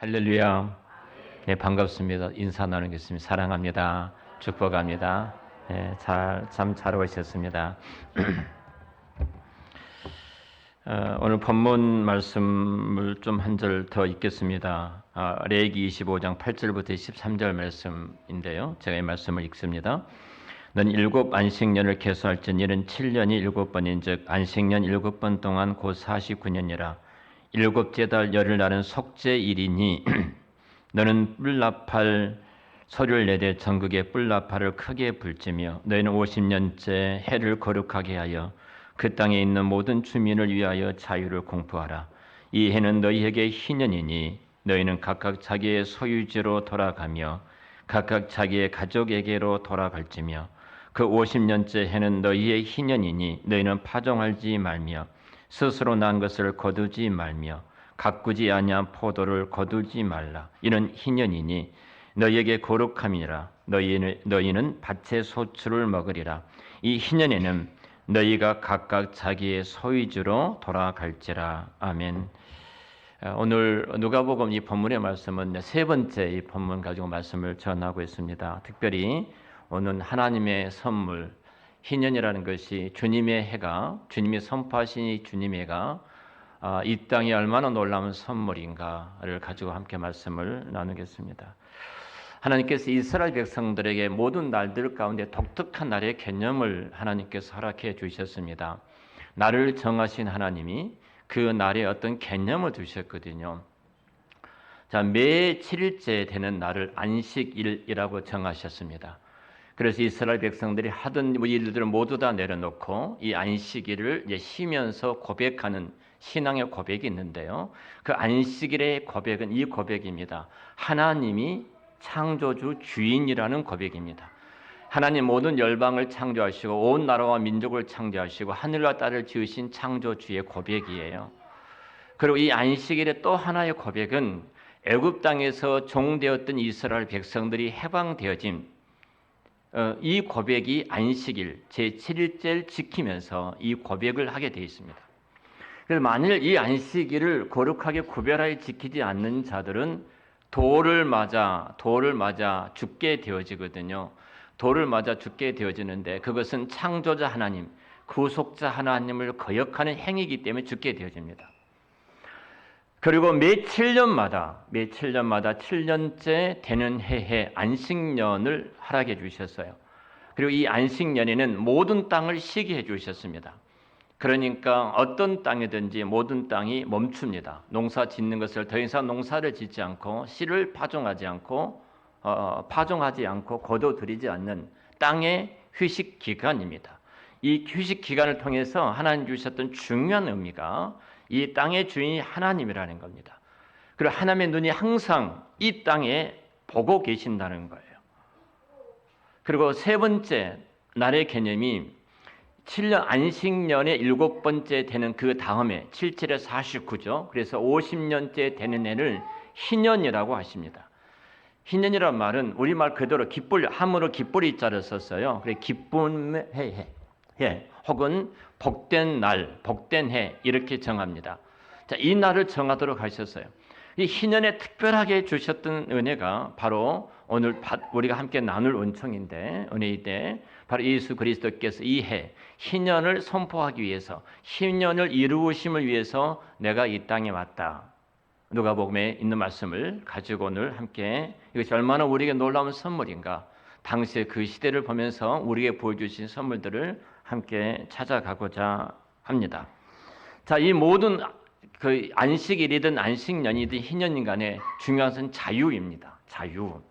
할렐루야. 네, 반갑습니다. 인사 나누겠습니다. 사랑합니다. 축복합니다. 네, 참 잘 오셨습니다. 오늘 본문 말씀을 좀 한 절 더 읽겠습니다. 레위기 25장 8절부터 13절 말씀인데요. 제가 이 말씀을 읽습니다. 넌 7 안식년을 계수할지니 이는 7년이 7번인즉 안식년 7번 동안 곧 49년이라. 7째 달 열흘 날은 속죄일이니 너는 뿔나팔 소리를 내되 전국에 뿔나팔을 크게 불지며 너희는 50년째 해를 거룩하게 하여 그 땅에 있는 모든 주민을 위하여 자유를 공포하라. 이 해는 너희에게 희년이니 너희는 각각 자기의 소유지로 돌아가며 각각 자기의 가족에게로 돌아갈지며 그 50년째 해는 너희의 희년이니 너희는 파종하지 말며 스스로 난 것을 거두지 말며 가꾸지 아니한 포도를 거두지 말라. 이는 희년이니 너희에게 거룩함이라. 너희는 밭의 소출을 먹으리라. 이 희년에는 너희가 각각 자기의 소유주로 돌아갈지라. 아멘. 오늘 누가복음 이 본문의 말씀은 세 번째 이 본문 가지고 말씀을 전하고 있습니다. 특별히 오늘 하나님의 선물 희년이라는 것이 주님의 해가, 주님이 선포하신 이 주님의 해가 이 땅이 얼마나 놀라운 선물인가를 가지고 함께 말씀을 나누겠습니다. 하나님께서 이스라엘 백성들에게 모든 날들 가운데 독특한 날의 개념을 하나님께서 허락해 주셨습니다. 날을 정하신 하나님이 그 날에 어떤 개념을 두셨거든요. 자, 매 7일째 되는 날을 안식일이라고 정하셨습니다. 그래서 이스라엘 백성들이 하던 일들을 모두 다 내려놓고 이 안식일을 쉬면서 고백하는 신앙의 고백이 있는데요. 그 안식일의 고백은 이 고백입니다. 하나님이 창조주 주인이라는 고백입니다. 하나님 모든 열방을 창조하시고 온 나라와 민족을 창조하시고 하늘과 땅을 지으신 창조주의 고백이에요. 그리고 이 안식일의 또 하나의 고백은 애굽 땅에서 종되었던 이스라엘 백성들이 해방되어진 이 고백이 안식일 제7일째를 지키면서 이 고백을 하게 되어 있습니다. 그래서 만일 이 안식일을 거룩하게 구별하여 지키지 않는 자들은 돌을 맞아 죽게 되어지거든요. 돌을 맞아 죽게 되어지는데 그것은 창조자 하나님, 구속자 하나님을 거역하는 행위이기 때문에 죽게 되어집니다. 그리고 매 7년마다 7년째 되는 해에 안식년을 허락해 주셨어요. 그리고 이 안식년에는 모든 땅을 쉬게 해 주셨습니다. 그러니까 어떤 땅이든지 모든 땅이 멈춥니다. 농사 짓는 것을 더 이상 농사를 짓지 않고 씨를 파종하지 않고 거둬들이지 않는 땅의 휴식 기간입니다. 이 휴식 기간을 통해서 하나님 주셨던 중요한 의미가 이 땅의 주인이 하나님이라는 겁니다. 그리고 하나님의 눈이 항상 이 땅에 보고 계신다는 거예요. 그리고 세 번째 날의 개념이 7년 안식년의 7번째 되는 그 다음에 77에 49죠. 그래서 50년째 되는 해를 희년이라고 하십니다. 희년이란 말은 우리말 그대로 기쁠, 함으로 기쁠이 자를 썼어요. 그래 기쁨의 해 혹은 복된 날, 복된 해 이렇게 정합니다. 자, 이 날을 정하도록 하셨어요. 이 희년에 특별하게 주셨던 은혜가 바로 오늘 우리가 함께 나눌 은총인데 은혜인데 바로 예수 그리스도께서 이 해 희년을 선포하기 위해서 희년을 이루심을 위해서 내가 이 땅에 왔다. 누가복음에 있는 말씀을 가지고 오늘 함께 이것이 얼마나 우리에게 놀라운 선물인가. 당시의 그 시대를 보면서 우리에게 보여주신 선물들을 함께 찾아가고자 합니다. 자, 이 모든 그 안식일이든 안식년이든 희년인 간에 중요한 것은 자유입니다. 자유.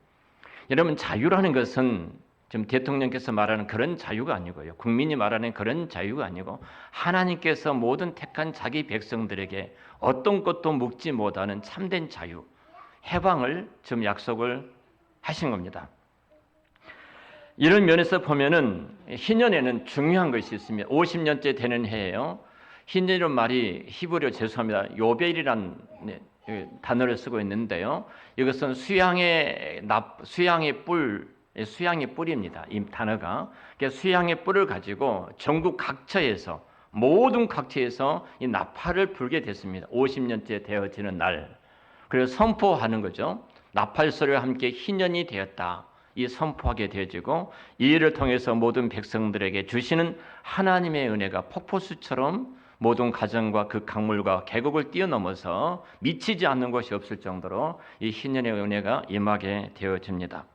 여러분, 자유라는 것은 지금 대통령께서 말하는 그런 자유가 아니고요. 국민이 말하는 그런 자유가 아니고 하나님께서 모든 택한 자기 백성들에게 어떤 것도 묵지 못하는 참된 자유, 해방을 좀 약속을 하신 겁니다. 이런 면에서 보면은 희년에는 중요한 것이 있습니다. 50년째 되는 해예요. 희년이라는 말이 히브리어 죄송합니다. 요벨이라는 단어를 쓰고 있는데요. 이것은 수양의 뿔입니다. 이 단어가. 수양의 뿔을 가지고 전국 각처에서 모든 각처에서 이 나팔을 불게 됐습니다. 50년째 되어지는 날. 그래서 선포하는 거죠. 나팔소리와 함께 희년이 되었다. 이 선포하게 되어지고 이 일을 통해서 모든 백성들에게 주시는 하나님의 은혜가 폭포수처럼 모든 가정과 그 강물과 계곡을 뛰어넘어서 미치지 않는 것이 없을 정도로 이 희년의 은혜가 임하게 되어집니다.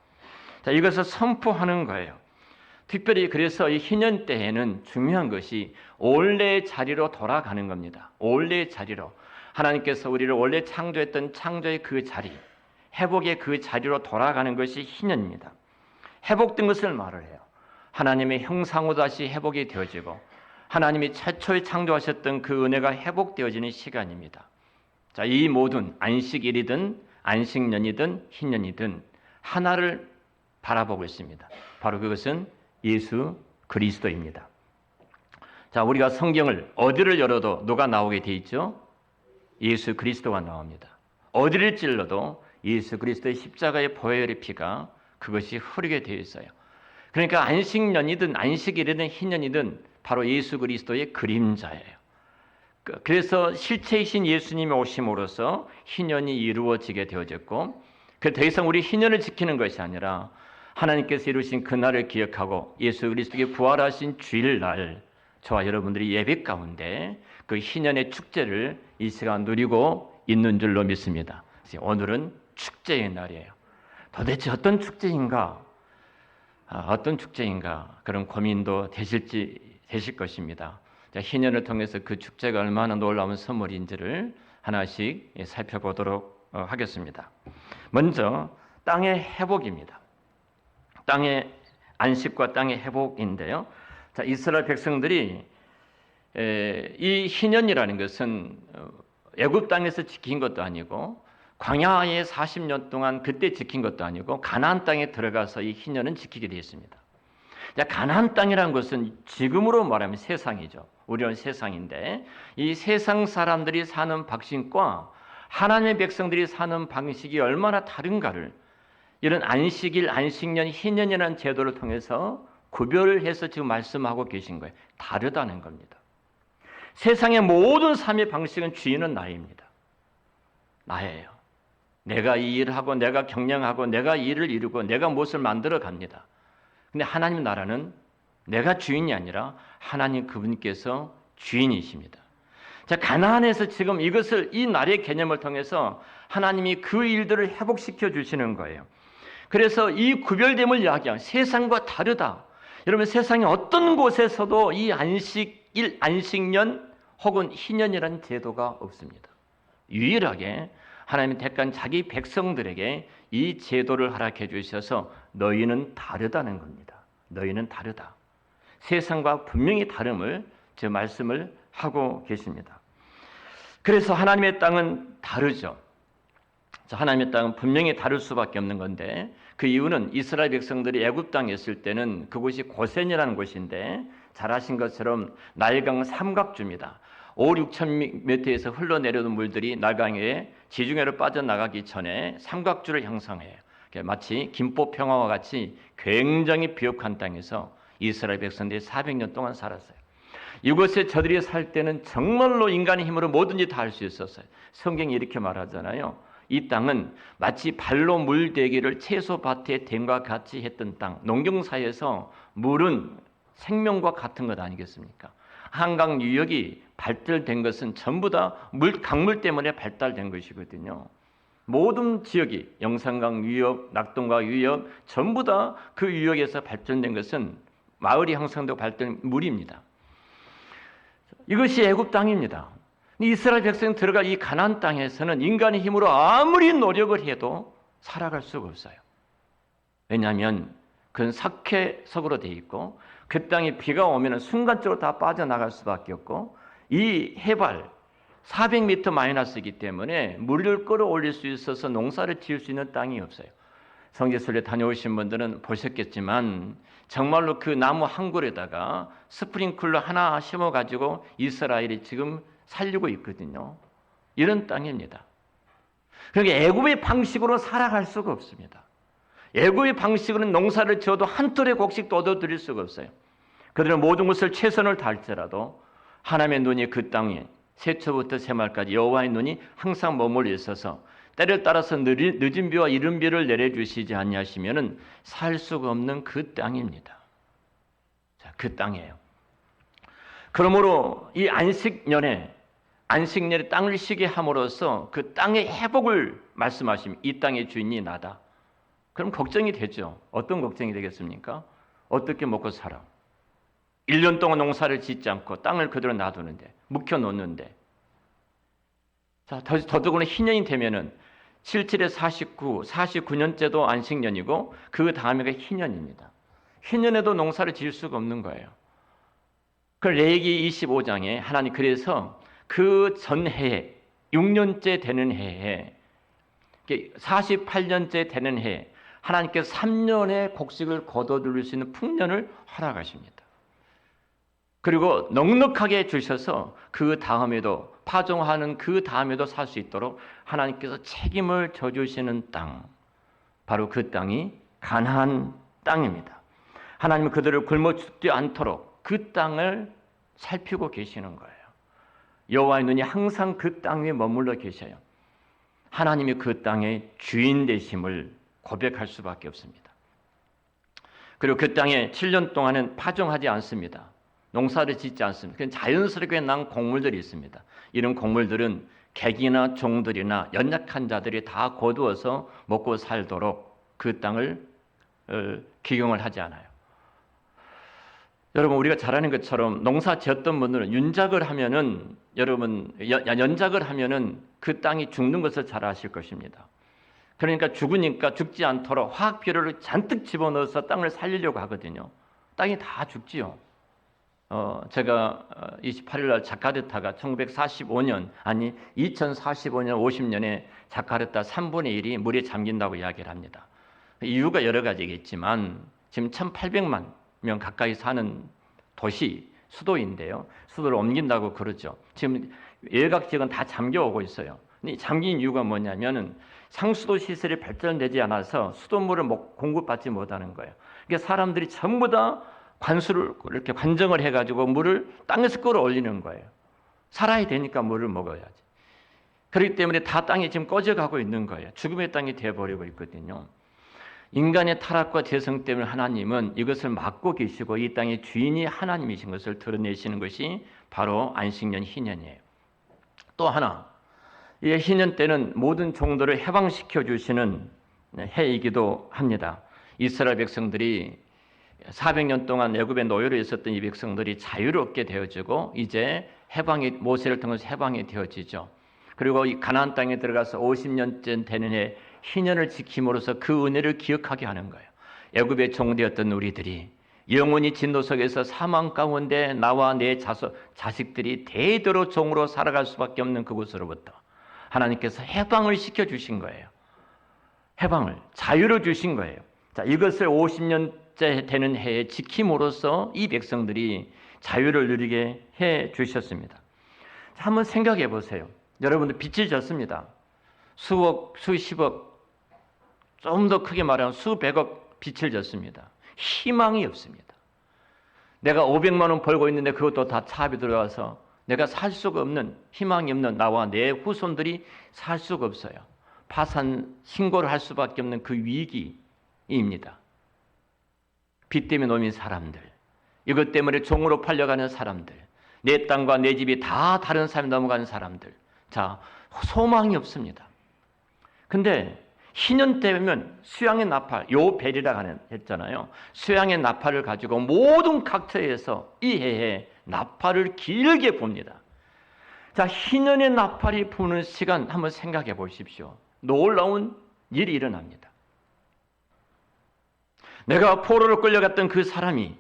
자, 이것을 선포하는 거예요. 특별히 그래서 이 희년 때에는 중요한 것이 원래의 자리로 돌아가는 겁니다. 원래의 자리로. 하나님께서 우리를 원래 창조했던 창조의 그 자리, 회복의 그 자리로 돌아가는 것이 희년입니다. 회복된 것을 말을 해요. 하나님의 형상으로 다시 회복이 되어지고 하나님이 최초에 창조하셨던 그 은혜가 회복되어지는 시간입니다. 자, 이 모든 안식일이든 안식년이든 희년이든 하나를 바라보고 있습니다. 바로 그것은 예수 그리스도입니다. 자, 우리가 성경을 어디를 열어도 누가 나오게 돼 있죠? 예수 그리스도가 나옵니다. 어디를 찔러도 예수 그리스도의 십자가의 보혈의 피가 그것이 흐르게 되어 있어요. 그러니까 안식년이든 안식일이든 희년이든 바로 예수 그리스도의 그림자예요. 그래서 실체이신 예수님이 오심으로써 희년이 이루어지게 되어졌고, 더 이상 우리 희년을 지키는 것이 아니라 하나님께서 이루신 그날을 기억하고 예수 그리스도의 부활하신 주일날 저와 여러분들이 예배 가운데 그 희년의 축제를 이 시간 누리고 있는 줄로 믿습니다. 오늘은 축제의 날이에요. 도대체 어떤 축제인가? 어떤 축제인가? 그런 고민도 되실 것입니다. 희년을 통해서 그 축제가 얼마나 놀라운 선물인지를 하나씩 살펴보도록 하겠습니다. 먼저 땅의 회복입니다. 땅의 안식과 땅의 회복인데요. 자, 이스라엘 백성들이 이 희년이라는 것은 애굽 땅에서 지킨 것도 아니고 광야에 40년 동안 그때 지킨 것도 아니고 가나안 땅에 들어가서 이 희년은 지키게 되어 있습니다. 가나안 땅이라는 것은 지금으로 말하면 세상이죠. 우리는 세상인데 이 세상 사람들이 사는 방식과 하나님의 백성들이 사는 방식이 얼마나 다른가를 이런 안식일, 안식년, 희년이라는 제도를 통해서 구별을 해서 지금 말씀하고 계신 거예요. 다르다는 겁니다. 세상의 모든 삶의 방식은 주인은 나입니다. 나예요. 내가 이 일을 하고 내가 경영하고 내가 이 일을 이루고 내가 무엇을 만들어 갑니다. 근데 하나님 나라는 내가 주인이 아니라 하나님 그분께서 주인이십니다. 자, 가나안에서 지금 이 나라의 개념을 통해서 하나님이 그 일들을 회복시켜 주시는 거예요. 그래서 이 구별됨을 이야기한 세상과 다르다. 여러분 세상의 어떤 곳에서도 이 안식일, 안식년 혹은 희년이라는 제도가 없습니다. 유일하게 하나님이 택한 자기 백성들에게 이 제도를 허락해 주셔서 너희는 다르다는 겁니다. 너희는 다르다. 세상과 분명히 다름을 제 말씀을 하고 계십니다. 그래서 하나님의 땅은 다르죠. 하나님의 땅은 분명히 다를 수밖에 없는 건데 그 이유는 이스라엘 백성들이 애굽 땅에 있을 때는 그곳이 고센이라는 곳인데 잘 아신 것처럼 나일강 삼각주입니다. 5,6,000m에서 흘러내려오는 물들이 나일강에 지중해로 빠져나가기 전에 삼각주를 형성해요. 마치 김포평화와 같이 굉장히 비옥한 땅에서 이스라엘 백성들이 400년 동안 살았어요. 이곳에 저들이 살 때는 정말로 인간의 힘으로 뭐든지 다 할 수 있었어요. 성경이 이렇게 말하잖아요. 이 땅은 마치 발로 물대기를 채소밭에 댐과 같이 했던 땅. 농경사에서 물은 생명과 같은 것 아니겠습니까? 한강 유역이 발달된 것은 전부 다 강물 때문에 발달된 것이거든요. 모든 지역이 영산강 유역, 낙동강 유역 전부 다 그 유역에서 발전된 것은 마을이 형성되고 발달된 물입니다. 이것이 애굽 땅입니다. 이스라엘 백성이 들어갈 이 가나안 땅에서는 인간의 힘으로 아무리 노력을 해도 살아갈 수가 없어요. 왜냐하면 그건 석회석으로 되어 있고 그 땅에 비가 오면 순간적으로 다 빠져나갈 수밖에 없고 이 해발 400m 마이너스이기 때문에 물을 끌어올릴 수 있어서 농사를 지을 수 있는 땅이 없어요. 성지순례 다녀오신 분들은 보셨겠지만 정말로 그 나무 한 그루에다가 스프링클러 하나 심어가지고 이스라엘이 지금 살리고 있거든요. 이런 땅입니다. 그러니까 애굽의 방식으로 살아갈 수가 없습니다. 애굽의 방식으로는 농사를 지어도 한 톨의 곡식도 얻어들일 수가 없어요. 그들은 모든 것을 최선을 다할지라도 하나님의 눈이 그 땅에 새초부터 새말까지 여호와의 눈이 항상 머물러 있어서 때를 따라서 늦은 비와 이른 비를 내려주시지 아니하시면은 살 수가 없는 그 땅입니다. 자, 그 땅이에요. 그러므로 이 안식년에 땅을 쉬게 함으로써 그 땅의 회복을 말씀하시면 이 땅의 주인이 나다. 그럼 걱정이 되죠. 어떤 걱정이 되겠습니까? 어떻게 먹고 살아? 1년 동안 농사를 짓지 않고 땅을 그대로 놔두는데, 묵혀놓는데. 자, 더더군다나 희년이 되면은 77에 49, 49년째도 안식년이고 그 다음에가 희년입니다. 희년에도 농사를 지을 수가 없는 거예요. 그 레위기 25장에 하나님 그래서 그 전해에 6년째 되는 해에 48년째 되는 해에 하나님께서 3년의 곡식을 거둬들일 수 있는 풍년을 허락하십니다. 그리고 넉넉하게 주셔서 그 다음에도 파종하는 그 다음에도 살 수 있도록 하나님께서 책임을 져주시는 땅, 바로 그 땅이 가나안 땅입니다. 하나님은 그들을 굶어 죽지 않도록 그 땅을 살피고 계시는 거예요. 여호와의 눈이 항상 그 땅 위에 머물러 계셔요. 하나님이 그 땅의 주인 되심을 고백할 수밖에 없습니다. 그리고 그 땅에 7년 동안은 파종하지 않습니다. 농사를 짓지 않습니다. 그냥 자연스럽게 난 곡물들이 있습니다. 이런 곡물들은 객이나 종들이나 연약한 자들이 다 거두어서 먹고 살도록 그 땅을 기경을 하지 않아요. 여러분, 우리가 잘 아는 것처럼 농사 지었던 분들은 윤작을 하면은 연작을 하면은 그 땅이 죽는 것을 잘 아실 것입니다. 그러니까 죽으니까 죽지 않도록 화학 비료를 잔뜩 집어넣어서 땅을 살리려고 하거든요. 땅이 다 죽지요. 제가 28일 날 자카르타가 2045년 50년에 자카르타 3분의 1이 물에 잠긴다고 이야기를 합니다. 이유가 여러 가지겠지만 지금 1800만 명 가까이 사는 도시, 수도인데요. 수도를 옮긴다고 그러죠. 지금 외곽 지역은 다 잠겨오고 있어요. 근데 잠긴 이유가 뭐냐면은 상수도 시설이 발전되지 않아서 수돗물을 공급받지 못하는 거예요. 그러니까 사람들이 전부 다 관수를 이렇게 관정을 해가지고 물을 땅에서 끌어올리는 거예요. 살아야 되니까 물을 먹어야지. 그렇기 때문에 다 땅이 지금 꺼져가고 있는 거예요. 죽음의 땅이 되어버리고 있거든요. 인간의 타락과 죄성 때문에 하나님은 이것을 막고 계시고 이 땅의 주인이 하나님이신 것을 드러내시는 것이 바로 안식년 희년이에요. 또 하나, 이 희년 때는 모든 종들을 해방시켜 주시는 해이기도 합니다. 이스라엘 백성들이 400년 동안 애굽의 노예로 있었던 이 백성들이 자유롭게 되어지고 이제 모세를 통해서 해방이 되어지죠. 그리고 이 가나안 땅에 들어가서 50년째 되는 해 희년을 지킴으로써 그 은혜를 기억하게 하는 거예요. 애굽의 종되었던 우리들이 영원히 진노 속에서 사망 가운데 나와 내 자식들이 대대로 종으로 살아갈 수밖에 없는 그곳으로부터 하나님께서 해방을 시켜주신 거예요. 해방을, 자유를 주신 거예요. 자, 이것을 50년째 되는 해에 지킴으로써 이 백성들이 자유를 누리게 해 주셨습니다. 자, 한번 생각해 보세요. 여러분들 빚을 졌습니다. 수억, 수십억, 좀 더 크게 말하면 수백억 빚을 졌습니다. 희망이 없습니다. 내가 500만 원 벌고 있는데 그것도 다 차압이 들어가서 내가 살 수가 없는, 희망이 없는 나와 내 후손들이 살 수가 없어요. 파산 신고를 할 수밖에 없는 그 위기입니다. 빚 때문에 놓인 사람들, 이것 때문에 종으로 팔려가는 사람들, 내 땅과 내 집이 다 다른 사람이 넘어가는 사람들, 자, 소망이 없습니다. 근데 희년 때면 수양의 나팔, 요벨이라고 했잖아요. 수양의 나팔을 가지고 모든 각처에서 이 해에 나팔을 길게 봅니다. 자, 희년의 나팔이 부는 시간 한번 생각해 보십시오. 놀라운 일이 일어납니다. 내가 포로로 끌려갔던 그 사람이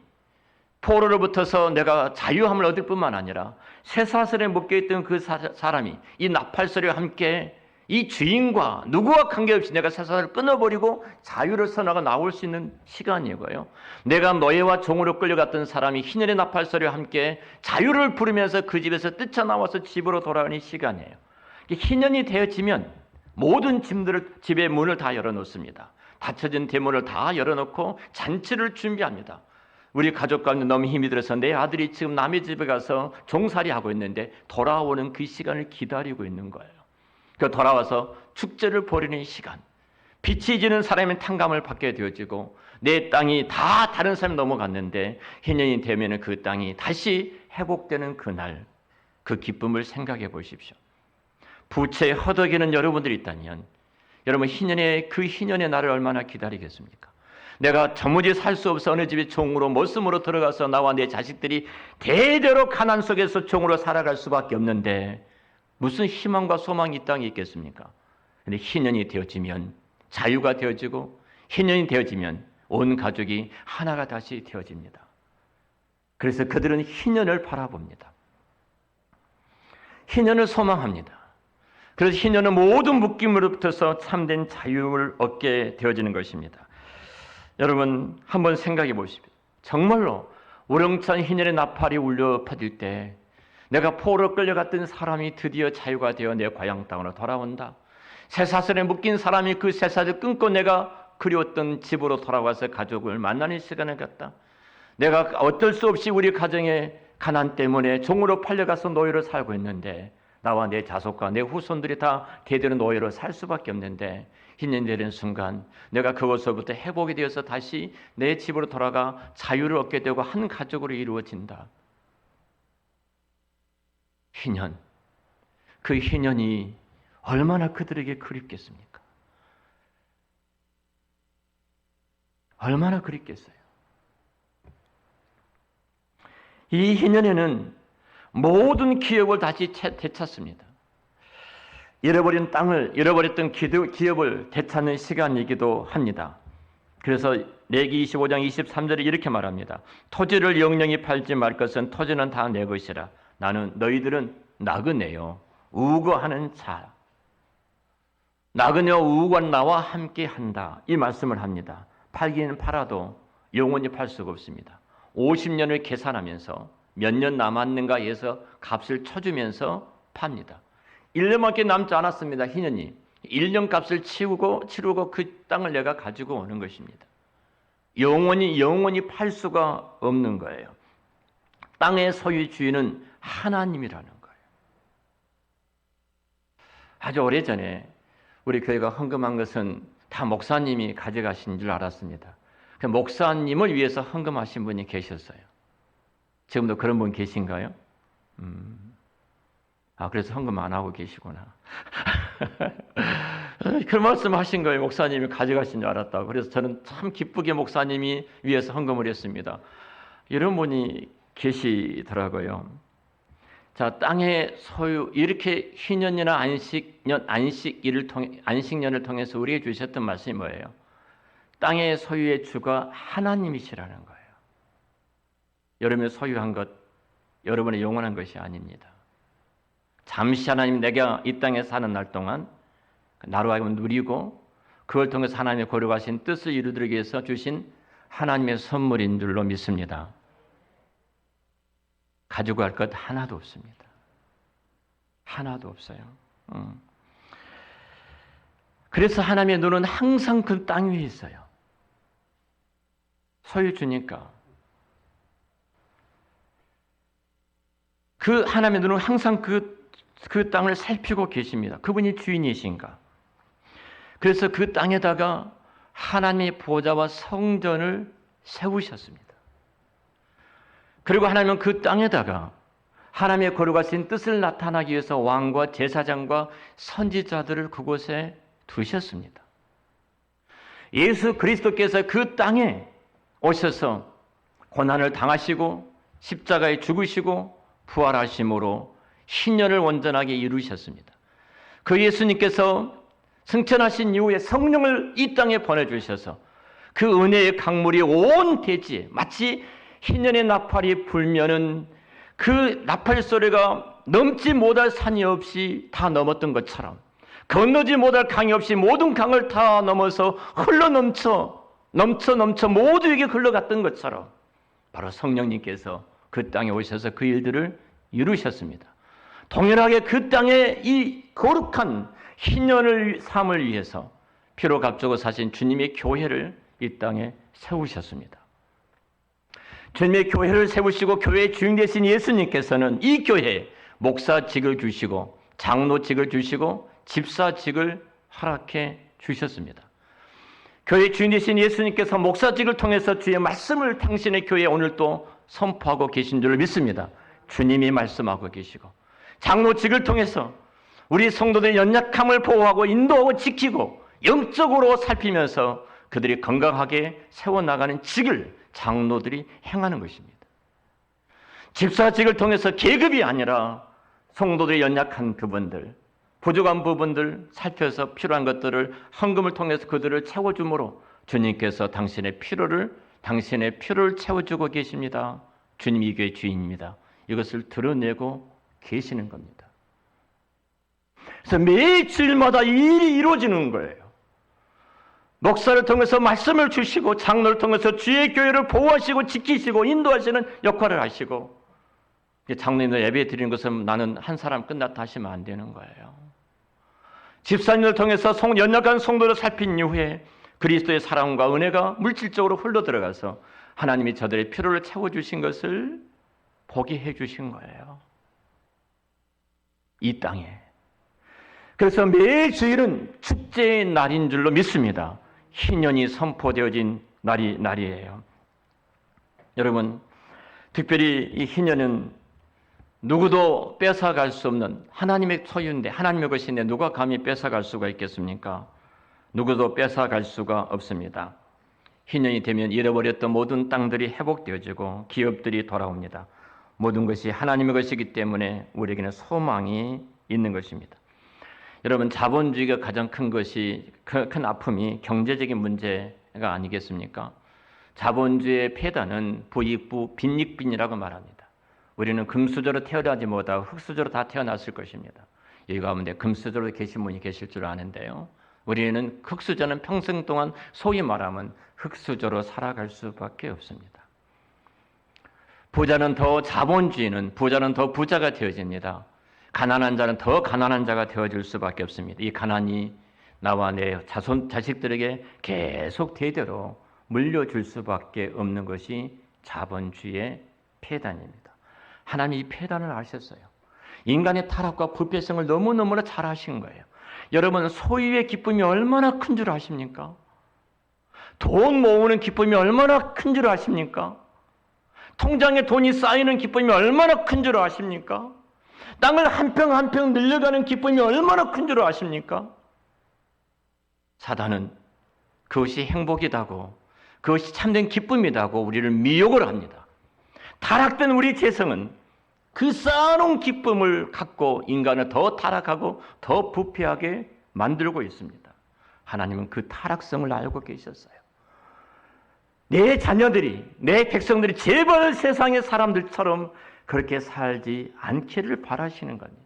포로로부터서 내가 자유함을 얻을 뿐만 아니라 쇠사슬에 묶여있던 그 사람이 이 나팔 소리와 함께 이 주인과 누구와 관계없이 내가 쇠사슬을 끊어버리고 자유를 선하고 나올 수 있는 시간이고요. 내가 노예와 종으로 끌려갔던 사람이 희년의 나팔 소리와 함께 자유를 부르면서 그 집에서 뛰쳐나와서 집으로 돌아오는 시간이에요. 희년이 되어지면 모든 집의 문을 다 열어놓습니다. 닫혀진 대문을 다 열어놓고 잔치를 준비합니다. 우리 가족 가운데 너무 힘이 들어서 내 아들이 지금 남의 집에 가서 종살이 하고 있는데 돌아오는 그 시간을 기다리고 있는 거예요. 그 돌아와서 축제를 벌이는 시간, 빛이 지는 사람의 탕감을 받게 되어지고 내 땅이 다 다른 사람이 넘어갔는데 희년이 되면 그 땅이 다시 회복되는 그날, 그 기쁨을 생각해 보십시오. 부채에 허덕이는 여러분들이 있다면 여러분 그 희년의 날을 얼마나 기다리겠습니까? 내가 도무지 살 수 없어 어느 집에 종으로 모습으로 들어가서 나와 내 자식들이 대대로 가난 속에서 종으로 살아갈 수밖에 없는데 무슨 희망과 소망이 이 땅에 있겠습니까? 근데 희년이 되어지면 자유가 되어지고 희년이 되어지면 온 가족이 하나가 다시 되어집니다. 그래서 그들은 희년을 바라봅니다. 희년을 소망합니다. 그래서 희년은 모든 묶임으로부터서 참된 자유를 얻게 되어지는 것입니다. 여러분 한번 생각해 보십시오. 정말로 우렁찬 희년의 나팔이 울려 퍼질 때 내가 포로 끌려갔던 사람이 드디어 자유가 되어 내 고향 땅으로 돌아온다. 쇠사슬에 묶인 사람이 그 쇠사슬을 끊고 내가 그리웠던 집으로 돌아와서 가족을 만나는 시간을 갖다. 내가 어쩔 수 없이 우리 가정의 가난 때문에 종으로 팔려가서 노예로 살고 있는데 나와 내 자손과 내 후손들이 다 대대로 노예로 살 수밖에 없는데 희년이 되는 순간 내가 그것으로부터 회복이 되어서 다시 내 집으로 돌아가 자유를 얻게 되고 한 가족으로 이루어진다. 희년, 그 희년이 얼마나 그들에게 그립겠습니까? 얼마나 그립겠어요. 이 희년에는 모든 기업을 다시 되찾습니다. 잃어버린 땅을, 잃어버렸던 기업을 되찾는 시간이기도 합니다. 그래서 레기 25장 23절에 이렇게 말합니다. 토지를 영영히 팔지 말 것은 토지는 다 내 것이라. 나는 너희들은 나그네요 우거하는 자, 나그네와 우거가 나와 함께 한다. 이 말씀을 합니다. 팔기는 팔아도 영원히 팔 수가 없습니다. 50년을 계산하면서 몇 년 남았는가 해서 값을 쳐주면서 팝니다. 1년밖에 남지 않았습니다. 희년이 1년 값을 치르고 그 땅을 내가 가지고 오는 것입니다. 영원히 팔 수가 없는 거예요. 땅의 소유주인은 하나님이라는 거예요. 아주 오래전에 우리 교회가 헌금한 것은 다 목사님이 가져가신 줄 알았습니다. 그 목사님을 위해서 헌금하신 분이 계셨어요. 지금도 그런 분 계신가요? 그래서 헌금 안 하고 계시구나. 그 말씀 하신 거예요. 목사님이 가져가신 줄 알았다고. 그래서 저는 참 기쁘게 목사님이 위해서 헌금을 했습니다. 이런 분이 계시더라고요. 자, 땅의 소유, 이렇게 희년이나 안식년을 통해서 우리에게 주셨던 말씀이 뭐예요? 땅의 소유의 주가 하나님이시라는 거예요. 여러분이 소유한 것, 여러분의 영원한 것이 아닙니다. 잠시 하나님 내가 이 땅에 사는 날 동안 나로 하여금 누리고 그걸 통해서 하나님의 거룩하신 뜻을 이루기 위해서 주신 하나님의 선물인 줄로 믿습니다. 가지고 갈 것 하나도 없습니다. 하나도 없어요. 그래서 하나님의 눈은 항상 그 땅 위에 있어요. 소유 주니까. 그 하나님의 눈은 항상 그 땅을 살피고 계십니다. 그분이 주인이신가. 그래서 그 땅에다가 하나님의 보좌와 성전을 세우셨습니다. 그리고 하나님은 그 땅에다가 하나님의 거룩하신 뜻을 나타나기 위해서 왕과 제사장과 선지자들을 그곳에 두셨습니다. 예수 그리스도께서 그 땅에 오셔서 고난을 당하시고 십자가에 죽으시고 부활하심으로 신년을 온전하게 이루셨습니다. 그 예수님께서 승천하신 이후에 성령을 이 땅에 보내주셔서 그 은혜의 강물이 온 대지에 마치 희년의 나팔이 불면은 그 나팔 소리가 넘지 못할 산이 없이 다 넘었던 것처럼 건너지 못할 강이 없이 모든 강을 다 넘어서 흘러 넘쳐 모두에게 흘러갔던 것처럼 바로 성령님께서 그 땅에 오셔서 그 일들을 이루셨습니다. 동일하게 그 땅에 이 거룩한 희년을 삶을 위해서 피로 값주고 사신 주님의 교회를 이 땅에 세우셨습니다. 주님의 교회를 세우시고 교회의 주인 되신 예수님께서는 이 교회에 목사직을 주시고 장로직을 주시고 집사직을 허락해 주셨습니다. 교회 주인 되신 예수님께서 목사직을 통해서 주의 말씀을 당신의 교회에 오늘 또 선포하고 계신 줄을 믿습니다. 주님이 말씀하고 계시고, 장로직을 통해서 우리 성도들의 연약함을 보호하고 인도하고 지키고 영적으로 살피면서 그들이 건강하게 세워나가는 직을 장로들이 행하는 것입니다. 집사직을 통해서 계급이 아니라 성도들의 연약한 부분들, 부족한 부분들 살펴서 필요한 것들을 헌금을 통해서 그들을 채워줌으로 주님께서 당신의 필요를 채워주고 계십니다. 주님이 이 교회의 주인입니다. 이것을 드러내고 계시는 겁니다. 그래서 매 주일마다 이 일이 이루어지는 거예요. 목사를 통해서 말씀을 주시고 장로를 통해서 주의 교회를 보호하시고 지키시고 인도하시는 역할을 하시고, 장로님들 예배 드리는 것은 나는 한 사람 끝났다 하시면 안 되는 거예요. 집사님을 통해서 연약한 성도를 살핀 이후에 그리스도의 사랑과 은혜가 물질적으로 흘러들어가서 하나님이 저들의 필요를 채워주신 것을 보게 해주신 거예요. 이 땅에. 그래서 매일 주일은 축제의 날인 줄로 믿습니다. 희년이 선포되어진 날이에요. 여러분, 특별히 이 희년은 누구도 뺏어갈 수 없는 하나님의 소유인데, 하나님의 것인데 누가 감히 뺏어갈 수가 있겠습니까? 누구도 뺏어갈 수가 없습니다. 희년이 되면 잃어버렸던 모든 땅들이 회복되어지고 기업들이 돌아옵니다. 모든 것이 하나님의 것이기 때문에 우리에게는 소망이 있는 것입니다. 여러분, 자본주의가 가장 큰 아픔이 경제적인 문제가 아니겠습니까? 자본주의의 폐단은 부익부 빈익빈이라고 말합니다. 우리는 금수저로 태어나지 못하고 흙수저로 다 태어났을 것입니다. 이 가운데 금수저로 계신 분이 계실 줄 아는데요. 우리는 흙수저는 평생 동안 소위 말하면 흙수저로 살아갈 수밖에 없습니다. 자본주의는 부자는 더 부자가 되어집니다. 가난한 자는 더 가난한 자가 되어질 수밖에 없습니다. 이 가난이 나와 내 자식들에게 계속 대대로 물려줄 수밖에 없는 것이 자본주의의 폐단입니다. 하나님이 이 폐단을 아셨어요. 인간의 타락과 불필성을 너무너무나 잘 아신 거예요. 여러분, 소유의 기쁨이 얼마나 큰 줄 아십니까? 돈 모으는 기쁨이 얼마나 큰 줄 아십니까? 통장에 돈이 쌓이는 기쁨이 얼마나 큰 줄 아십니까? 땅을 한 평 한 평 늘려가는 기쁨이 얼마나 큰 줄 아십니까? 사단은 그것이 행복이다고, 그것이 참된 기쁨이다고 우리를 미혹을 합니다. 타락된 우리 재성은 그 쌓아놓은 기쁨을 갖고 인간을 더 타락하고 더 부패하게 만들고 있습니다. 하나님은 그 타락성을 알고 계셨어요. 내 자녀들이, 내 백성들이 제발 세상의 사람들처럼 그렇게 살지 않기를 바라시는 겁니다.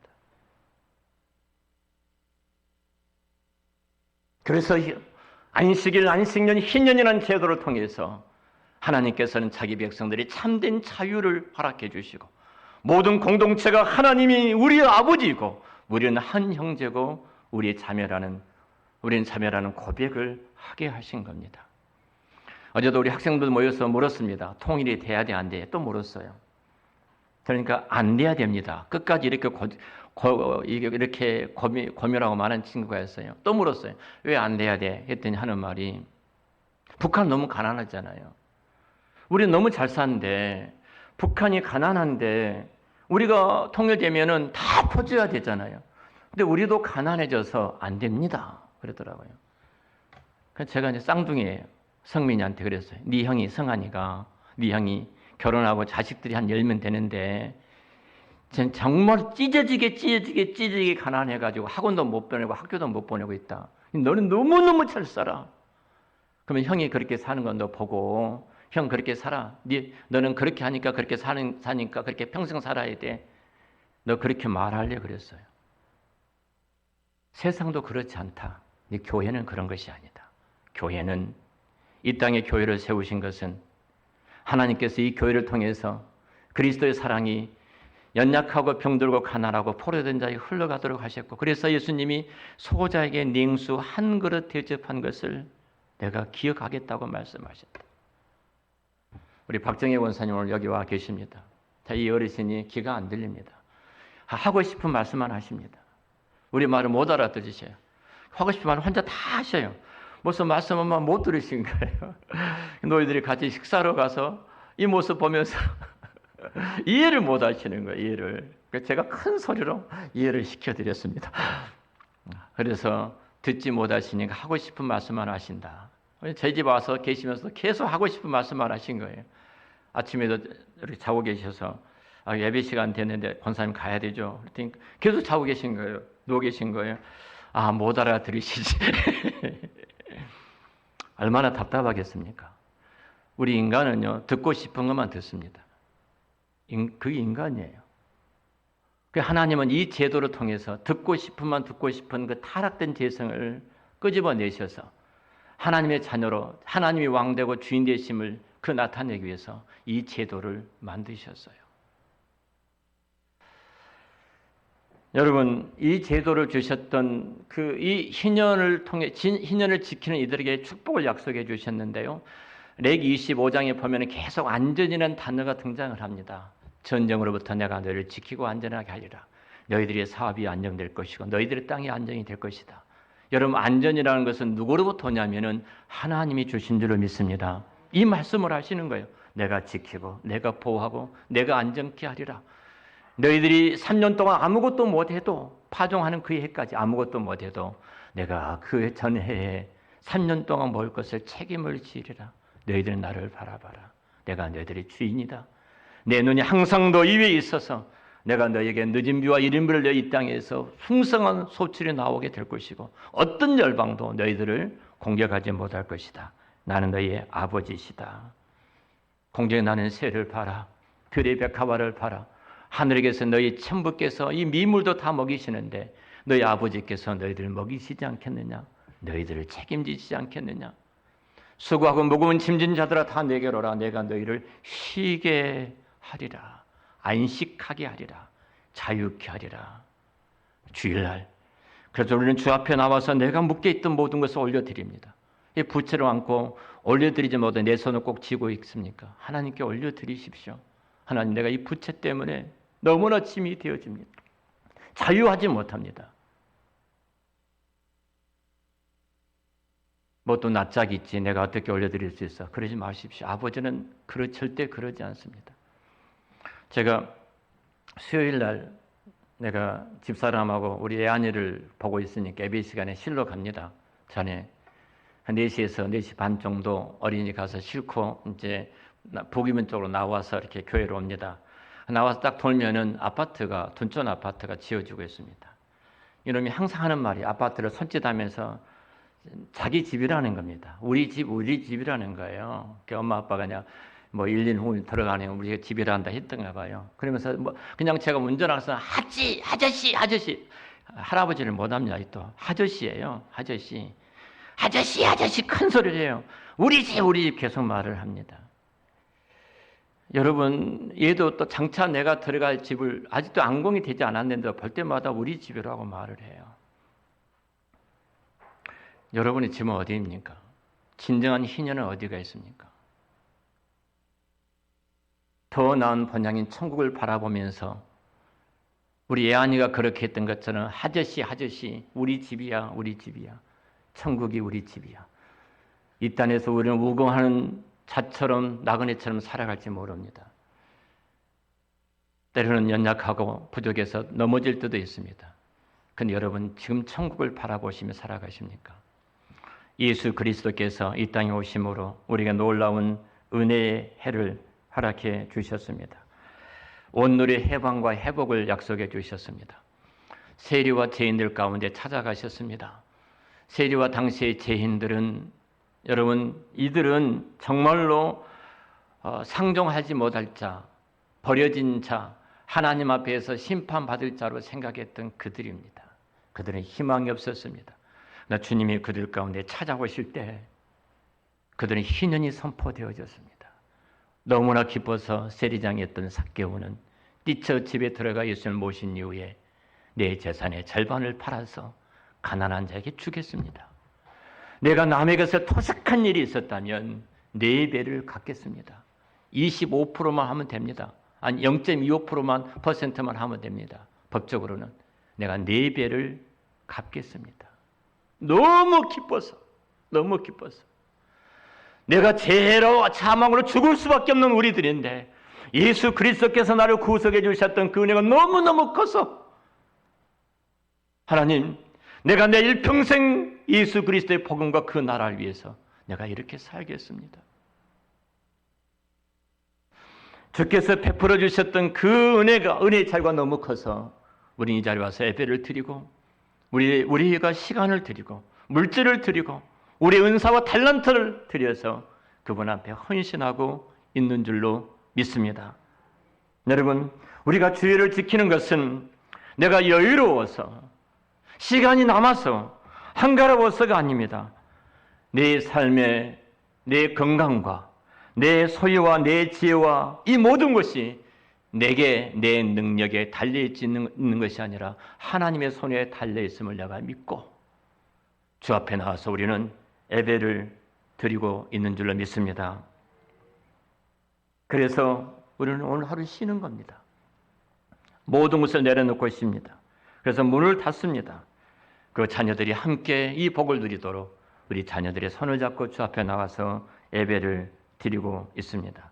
그래서 안식년 희년이라는 제도를 통해서 하나님께서는 자기 백성들이 참된 자유를 허락해 주시고, 모든 공동체가 하나님이 우리의 아버지이고 우리는 한 형제고 우리는 자매라는 고백을 하게 하신 겁니다. 어제도 우리 학생들 모여서 물었습니다. 통일이 돼야 돼, 안 돼? 또 물었어요. 그러니까 안 돼야 됩니다. 끝까지 이렇게 고민하고 많은 친구가 있어요. 또 물었어요. 왜 안 돼야 돼? 했더니 하는 말이, 북한 너무 가난하잖아요. 우리는 너무 잘 사는데 북한이 가난한데 우리가 통일되면은 다 퍼줘야 되잖아요. 근데 우리도 가난해져서 안 됩니다. 그러더라고요. 그래서 제가 이제 쌍둥이에요. 성민이한테 그랬어요. 네 형이 성한이가, 네 형이 결혼하고 자식들이 한 10명 되는데 정말 찢어지게 가난해가지고 학원도 못 보내고 학교도 못 보내고 있다. 너는 너무너무 잘 살아. 그러면 형이 그렇게 사는 건 너 보고, 형 그렇게 살아. 너는 그렇게 하니까 그렇게 사니까 그렇게 평생 살아야 돼. 너 그렇게 말하려 그랬어요. 세상도 그렇지 않다. 교회는 그런 것이 아니다. 교회는, 이 땅에 교회를 세우신 것은 하나님께서 이 교회를 통해서 그리스도의 사랑이 연약하고 병들고 가난하고 포로된 자에게 흘러가도록 하셨고, 그래서 예수님이 소자에게 냉수 한 그릇 대접한 것을 내가 기억하겠다고 말씀하셨다. 우리 박정혜 원사님 오늘 여기 와 계십니다. 자, 이 어르신이 귀가 안 들립니다. 하고 싶은 말씀만 하십니다. 우리 말을 못 알아들으셔요. 하고 싶은 말을 혼자 다 하셔요. 무슨 말씀만 못 들으신 거예요. 너희들이 같이 식사로 가서 이 모습 보면서 이해를 못 하시는 거예요. 이해를. 제가 큰 소리로 이해를 시켜드렸습니다. 그래서 듣지 못하시니까 하고 싶은 말씀만 하신다. 저희 집 와서 계시면서 계속 하고 싶은 말씀만 하신 거예요. 아침에도 이렇게 자고 계셔서 예배 시간 됐는데 권사님 가야 되죠. 그랬더니 계속 자고 계신 거예요. 누워 계신 거예요. 못 알아들으시지. 얼마나 답답하겠습니까? 우리 인간은요, 듣고 싶은 것만 듣습니다. 그게 인간이에요. 하나님은 이 제도를 통해서 듣고 싶은만 듣고 싶은 그 타락된 재성을 끄집어내셔서 하나님의 자녀로 하나님이 왕되고 주인 되심을 나타내기 위해서 이 제도를 만드셨어요. 여러분, 이 제도를 주셨던 이 희년을 통해 희년을 지키는 이들에게 축복을 약속해 주셨는데요. 레기 25장에 보면 계속 안전이라는 단어가 등장을 합니다. 전쟁으로부터 내가 너희를 지키고 안전하게 하리라. 너희들의 사업이 안정될 것이고 너희들의 땅이 안정이 될 것이다. 여러분, 안전이라는 것은 누구로부터 오냐면은 하나님이 주신 줄을 믿습니다. 이 말씀을 하시는 거예요. 내가 지키고 내가 보호하고 내가 안정케 하리라. 너희들이 3년 동안 아무것도 못해도 파종하는 그 해까지 아무것도 못해도 내가 그 전해에 3년 동안 먹을 것을 책임을 지리라. 너희들은 나를 바라봐라. 내가 너희들의 주인이다. 내 눈이 항상 너희 위에 있어서 내가 너희에게 늦은 비와 이른 비를 너희 이 땅에서 풍성한 소출이 나오게 될 것이고 어떤 열방도 너희들을 공격하지 못할 것이다. 나는 너희의 아버지시다. 공중에 나는 새를 봐라. 별의 백합화를 봐라. 하늘에게서 너희 천부께서 이 미물도 다 먹이시는데 너희 아버지께서 너희들을 먹이시지 않겠느냐? 너희들을 책임지시지 않겠느냐? 수고하고 무거운 짐진 자들아 다 내게로 오라. 내가 너희를 쉬게 하리라. 안식하게 하리라. 자유케 하리라. 주일날. 그래서 우리는 주 앞에 나와서 내가 묶여 있던 모든 것을 올려드립니다. 이 부채를 안고 올려드리지 못해 내 손을 꼭 쥐고 있습니까? 하나님께 올려드리십시오. 하나님, 내가 이 부채 때문에 너무나 짐이 되어집니다. 자유하지 못합니다. 뭐 또 낯짝이 있지 내가 어떻게 올려드릴 수 있어. 그러지 마십시오. 아버지는 절대 그러지 않습니다. 제가 수요일 날 내가 집사람하고 우리 애아이를 보고 있으니까 예배 시간에 실로 갑니다. 전에 한 4시에서 4시 반 정도 어린이 가서 싣고 이제 북이면 쪽으로 나와서 이렇게 교회로 옵니다. 나와서 딱 돌면은 둔촌 아파트가 지어지고 있습니다. 이놈이 항상 하는 말이 아파트를 손짓하면서 자기 집이라는 겁니다. 우리 집이라는 거예요. 엄마 아빠가 그냥 1, 2년 후 들어가면 우리가 집이라 한다 했던가 봐요. 그러면서 그냥 제가 운전하면서 아저씨 할아버지를 못합니다. 또 아저씨예요. 아저씨 큰 소리를 해요. 우리 집 계속 말을 합니다. 여러분, 얘도 또 장차 내가 들어갈 집을 아직도 안공이 되지 않았는데 볼 때마다 우리 집이라고 말을 해요. 여러분의 집은 어디입니까? 진정한 희년은 어디가 있습니까? 더 나은 번향인 천국을 바라보면서 우리 애아이가 그렇게 했던 것처럼 아저씨 우리 집이야. 천국이 우리 집이야. 이 땅에서 우리는 우공하는 자처럼 나그네처럼 살아갈지 모릅니다. 때로는 연약하고 부족해서 넘어질 때도 있습니다. 그런데 여러분, 지금 천국을 바라보시며 살아가십니까? 예수 그리스도께서 이 땅에 오심으로 우리가 놀라운 은혜의 해를 허락해 주셨습니다. 온누리 해방과 회복을 약속해 주셨습니다. 세리와 죄인들 가운데 찾아가셨습니다. 세리와 당시의 죄인들은 여러분, 이들은 정말로 상종하지 못할 자, 버려진 자, 하나님 앞에서 심판받을 자로 생각했던 그들입니다. 그들은 희망이 없었습니다. 그러나 주님이 그들 가운데 찾아오실 때 그들은 희년이 선포되어졌습니다. 너무나 기뻐서 세리장이었던 삭개오는 뛰쳐 집에 들어가 예수님을 모신 이후에 내 재산의 절반을 팔아서 가난한 자에게 주겠습니다. 내가 남의 것을 토색한 일이 있었다면 4배를 갚겠습니다. 25%만 하면 됩니다. 아니 0.25%만 퍼센트만 하면 됩니다. 법적으로는 내가 4배를 갚겠습니다. 너무 기뻐서 내가 죄로 사망으로 죽을 수밖에 없는 우리들인데 예수 그리스도께서 나를 구속해 주셨던 그 은혜가 너무너무 커서 하나님, 내가 내 일평생 예수 그리스도의 복음과 그 나라를 위해서 내가 이렇게 살겠습니다. 주께서 베풀어 주셨던 그 은혜의 차이가 너무 커서 우리 이 자리에 와서 예배를 드리고 우리가 시간을 드리고 물질을 드리고 우리의 은사와 탤런트를 드려서 그분 앞에 헌신하고 있는 줄로 믿습니다. 여러분, 우리가 주의를 지키는 것은 내가 여유로워서 시간이 남아서 한가로워서가 아닙니다. 내 삶의 내 건강과 내 소유와 내 지혜와 이 모든 것이 내게 내 능력에 달려있는 것이 아니라 하나님의 손에 달려있음을 내가 믿고 주 앞에 나와서 우리는 예배를 드리고 있는 줄로 믿습니다. 그래서 우리는 오늘 하루 쉬는 겁니다. 모든 것을 내려놓고 쉽니다. 그래서 문을 닫습니다. 그 자녀들이 함께 이 복을 누리도록 우리 자녀들의 손을 잡고 주 앞에 나와서 예배를 드리고 있습니다.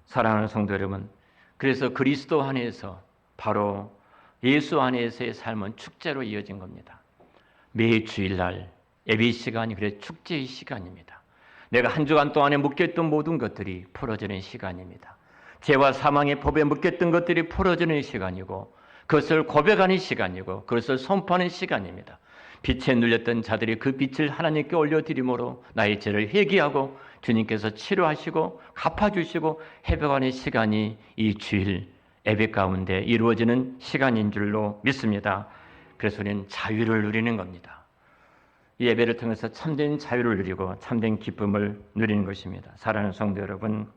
사랑하는 성도 여러분, 그래서 그리스도 안에서 바로 예수 안에서의 삶은 축제로 이어진 겁니다. 매 주일날 예배 시간이 그래 축제의 시간입니다. 내가 한 주간 동안에 묶였던 모든 것들이 풀어지는 시간입니다. 죄와 사망의 법에 묶였던 것들이 풀어지는 시간이고 그것을 고백하는 시간이고 그것을 선포하는 시간입니다. 빛에 눌렸던 자들이 그 빛을 하나님께 올려드림으로 나의 죄를 회개하고 주님께서 치료하시고 갚아주시고 회복하는 시간이 이 주일 예배 가운데 이루어지는 시간인 줄로 믿습니다. 그래서 우리는 자유를 누리는 겁니다. 이 예배를 통해서 참된 자유를 누리고 참된 기쁨을 누리는 것입니다. 사랑하는 성도 여러분,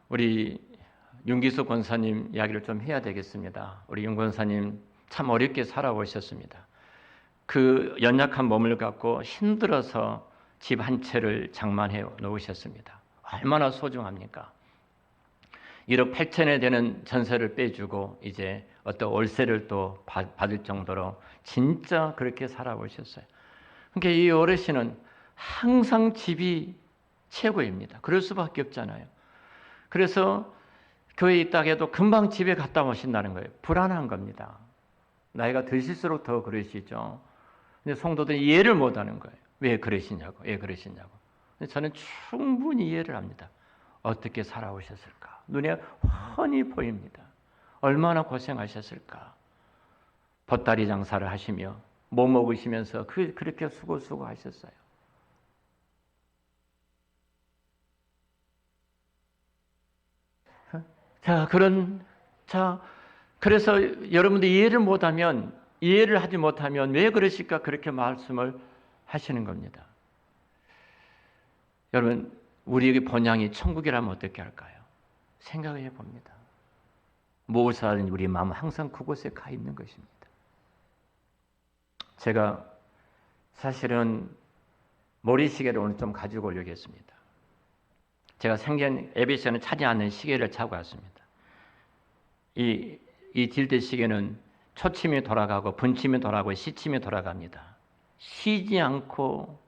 우리 윤기수 권사님 이야기를 좀 해야 되겠습니다. 우리 윤 권사님 참 어렵게 살아오셨습니다. 그 연약한 몸을 갖고 힘들어서 집 한 채를 장만해 놓으셨습니다. 얼마나 소중합니까? 1억 8천에 되는 전세를 빼주고 이제 어떤 월세를 또 받을 정도로 진짜 그렇게 살아오셨어요. 그러니까 이 어르신은 항상 집이 최고입니다. 그럴 수밖에 없잖아요. 그래서 교회에 있다 해도 금방 집에 갔다 오신다는 거예요. 불안한 겁니다. 나이가 드실수록 더 그러시죠. 근데 성도들이 이해를 못하는 거예요. 왜 그러시냐고. 근데 저는 충분히 이해를 합니다. 어떻게 살아오셨을까? 눈에 훤히 보입니다. 얼마나 고생하셨을까? 보따리 장사를 하시며 못 먹으시면서 그렇게 수고하셨어요. 그래서 여러분들 이해를 하지 못하면 왜 그러실까 그렇게 말씀을 하시는 겁니다. 여러분, 우리에게 본향이 천국이라면 어떻게 할까요? 생각해 봅니다. 무엇을 하든 우리 마음은 항상 그곳에 가 있는 것입니다. 제가 사실은 머리시계를 오늘 좀 가지고 오려고 했습니다. 제가 생전 예배 시간에 차지 않는 시계를 차고 왔습니다. 이 딜대 시계는 초침이 돌아가고 분침이 돌아가고 시침이 돌아갑니다. 쉬지 않고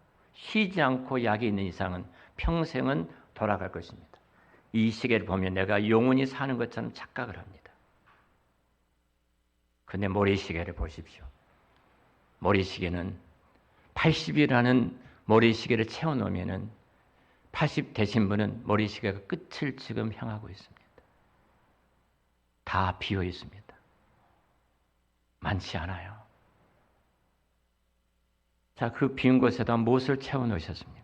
약이 있는 이상은 평생은 돌아갈 것입니다. 이 시계를 보면 내가 영원히 사는 것처럼 착각을 합니다. 근데 모래시계를 보십시오. 모래시계는 80이라는 모래시계를 채워놓으면 80 되신 분은 모래시계가 끝을 지금 향하고 있습니다. 다 비어 있습니다. 많지 않아요. 자, 그 빈 곳에다 무엇을 채워 놓으셨습니까?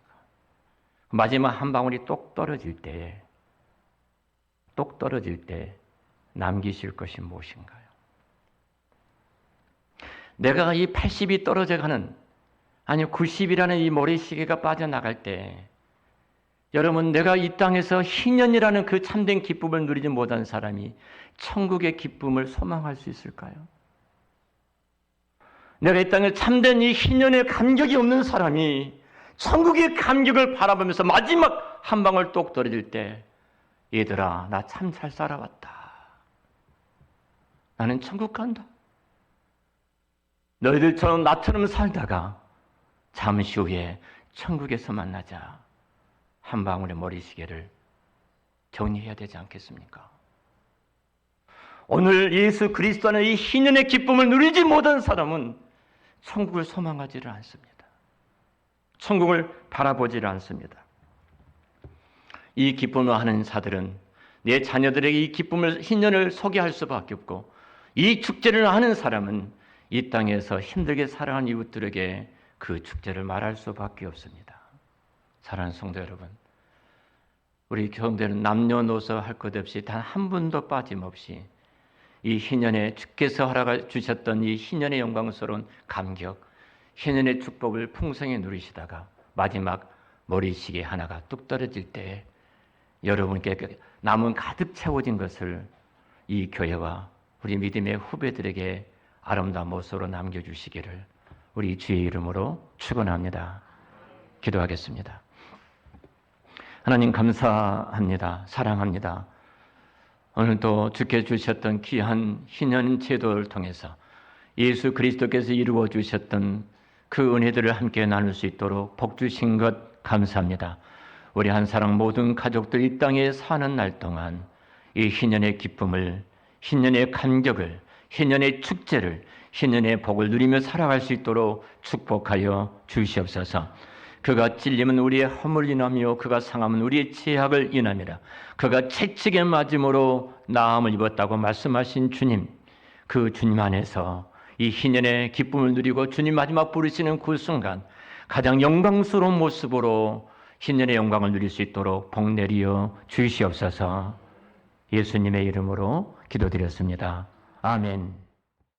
마지막 한 방울이 똑 떨어질 때 남기실 것이 무엇인가요? 내가 이 80이 떨어져가는, 아니 90이라는 이 모래시계가 빠져나갈 때 여러분, 내가 이 땅에서 희년이라는 그 참된 기쁨을 누리지 못한 사람이 천국의 기쁨을 소망할 수 있을까요? 내가 이 땅에 참된 이 희년의 감격이 없는 사람이 천국의 감격을 바라보면서 마지막 한 방울 똑 떨어질 때, 얘들아, 나 참 잘 살아왔다. 나는 천국 간다. 너희들처럼 나처럼 살다가 잠시 후에 천국에서 만나자. 한 방울의 머리시계를 정리해야 되지 않겠습니까? 오늘 예수 그리스도 안에 이 희년의 기쁨을 누리지 못한 사람은 천국을 소망하지를 않습니다. 천국을 바라보지를 않습니다. 이 기쁨을 하는 자들은 내 자녀들에게 이 기쁨을, 희년을 소개할 수밖에 없고, 이 축제를 하는 사람은 이 땅에서 힘들게 살아가는 이웃들에게 그 축제를 말할 수밖에 없습니다. 사랑하는 성도 여러분, 우리 교회는 남녀노소 할 것 없이 단 한 분도 빠짐없이 이 희년의 주께서 허락해 주셨던 이 희년의 영광스러운 감격, 희년의 축복을 풍성히 누리시다가 마지막 머리시계 하나가 뚝 떨어질 때 여러분께 남은 가득 채워진 것을 이 교회와 우리 믿음의 후배들에게 아름다운 모습으로 남겨주시기를 우리 주의 이름으로 축원합니다. 기도하겠습니다. 하나님 감사합니다. 사랑합니다. 오늘도 주께 주셨던 귀한 희년 제도를 통해서 예수 그리스도께서 이루어 주셨던 그 은혜들을 함께 나눌 수 있도록 복 주신 것 감사합니다. 우리 한사랑 모든 가족들 이 땅에 사는 날 동안 이 희년의 기쁨을, 희년의 감격을, 희년의 축제를, 희년의 복을 누리며 살아갈 수 있도록 축복하여 주시옵소서. 그가 찔림은 우리의 허물 인하며 그가 상함은 우리의 죄악을 인함이라. 그가 채찍에 맞음으로 나음을 입었다고 말씀하신 주님, 그 주님 안에서 이 희년의 기쁨을 누리고 주님 마지막 부르시는 그 순간 가장 영광스러운 모습으로 희년의 영광을 누릴 수 있도록 복 내리어 주시옵소서. 예수님의 이름으로 기도드렸습니다. 아멘.